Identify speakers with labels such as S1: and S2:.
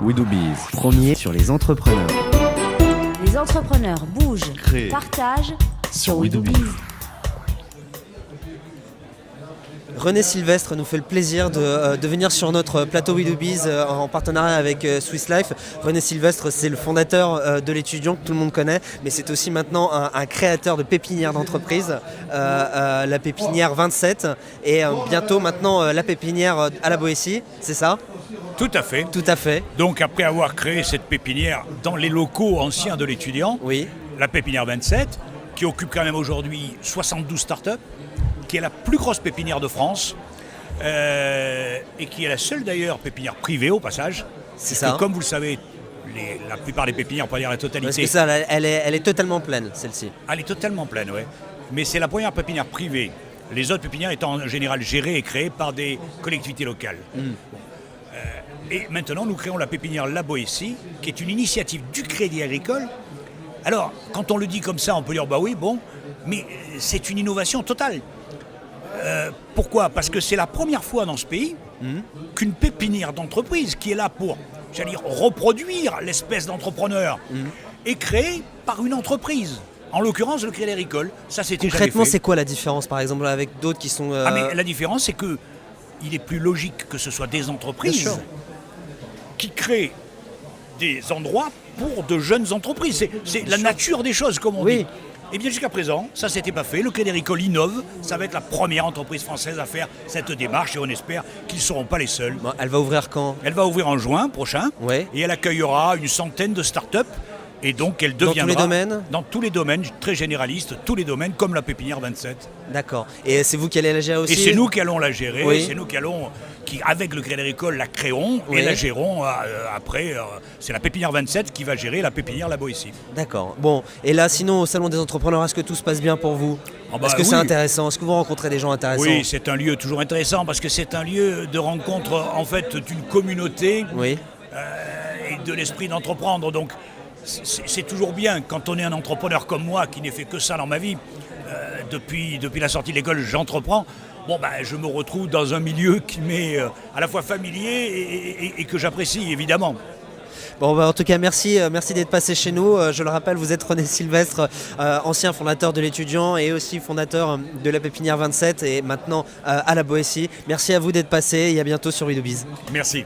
S1: We Do Biz, premier sur les entrepreneurs.
S2: Les entrepreneurs bougent,
S1: Créer.
S2: partagent sur
S1: We Do Biz.
S2: WeDoBiz.
S3: René Sylvestre nous fait le plaisir de venir sur notre plateau We Do Biz en partenariat avec Swiss Life. René Sylvestre, c'est le fondateur de l'étudiant que tout le monde connaît, mais c'est aussi maintenant un créateur de pépinière d'entreprise, la pépinière 27, et bientôt maintenant la pépinière à la Boétie, c'est ça?
S4: Tout à fait.
S3: Tout à fait,
S4: Donc après avoir créé cette pépinière dans les locaux anciens de l'étudiant,
S3: oui.
S4: la pépinière 27, qui occupe quand même aujourd'hui 72 startups, qui est la plus grosse pépinière de France, et qui est la seule d'ailleurs pépinière privée au passage.
S3: C'est
S4: Parce
S3: ça.
S4: que, comme vous le savez, la plupart des pépinières, pour dire la totalité,
S3: Parce que ça, elle est totalement pleine, celle-ci.
S4: elle est totalement pleine, ouais. Mais c'est la première pépinière privée. Les autres pépinières étant en général gérées et créées par des collectivités locales. Et maintenant, nous créons la pépinière La Boétie, qui est une initiative du Crédit Agricole. Alors, quand on le dit comme ça, on peut dire, bah oui, bon, mais c'est une innovation totale. Pourquoi ? Parce que c'est la première fois dans ce pays qu'une pépinière d'entreprise qui est là pour, j'allais dire, reproduire l'espèce d'entrepreneur est créée par une entreprise. En l'occurrence, le Crédit Agricole. Ça, c'était jamais
S3: Concrètement,
S4: fait.
S3: c'est quoi la différence, par exemple, avec d'autres qui sont...
S4: Ah, mais la différence, c'est que il est plus logique que ce soit des
S3: Bien
S4: entreprises
S3: sûr.
S4: qui créent des endroits pour de jeunes entreprises. C'est la nature des choses, comme on
S3: Oui.
S4: dit. Et bien jusqu'à présent, ça s'était pas fait. Le Crédit Agricole innove. Ça va être la première entreprise française à faire cette démarche et on espère qu'ils ne seront pas les seuls.
S3: Bon, elle va ouvrir quand?
S4: Elle va ouvrir en juin prochain
S3: Ouais.
S4: et elle accueillera une centaine de startups. Et donc elle
S3: Dans tous
S4: deviendra...
S3: les domaines?
S4: Dans tous les domaines, très généralistes, tous les domaines, comme la pépinière 27.
S3: D'accord. Et c'est vous qui allez la gérer aussi?
S4: Et c'est nous qui allons la gérer,
S3: Oui.
S4: c'est nous qui, avec le Crédit Agricole, la créons
S3: Oui.
S4: et la gérons après. C'est la pépinière 27 qui va gérer la pépinière La Boétie.
S3: D'accord. Bon, et là, sinon, au Salon des Entrepreneurs, est-ce que tout se passe bien pour vous?
S4: Ah bah
S3: Est-ce que c'est
S4: oui.
S3: intéressant? Est-ce que vous rencontrez des gens intéressants?
S4: Oui, c'est un lieu toujours intéressant parce que c'est un lieu de rencontre en fait d'une communauté
S3: Oui.
S4: et de l'esprit d'entreprendre. Donc c'est toujours bien quand on est un entrepreneur comme moi qui n'ai fait que ça dans ma vie. Depuis la sortie de l'école, j'entreprends. Bon, ben, je me retrouve dans un milieu qui m'est à la fois familier et que j'apprécie évidemment.
S3: Bon, bah, en tout cas, merci d'être passé chez nous. Je le rappelle, vous êtes René Sylvestre, ancien fondateur de l'étudiant et aussi fondateur de la pépinière 27 et maintenant à la Boétie. Merci à vous d'être passé et à bientôt sur We Do Biz.
S4: Merci.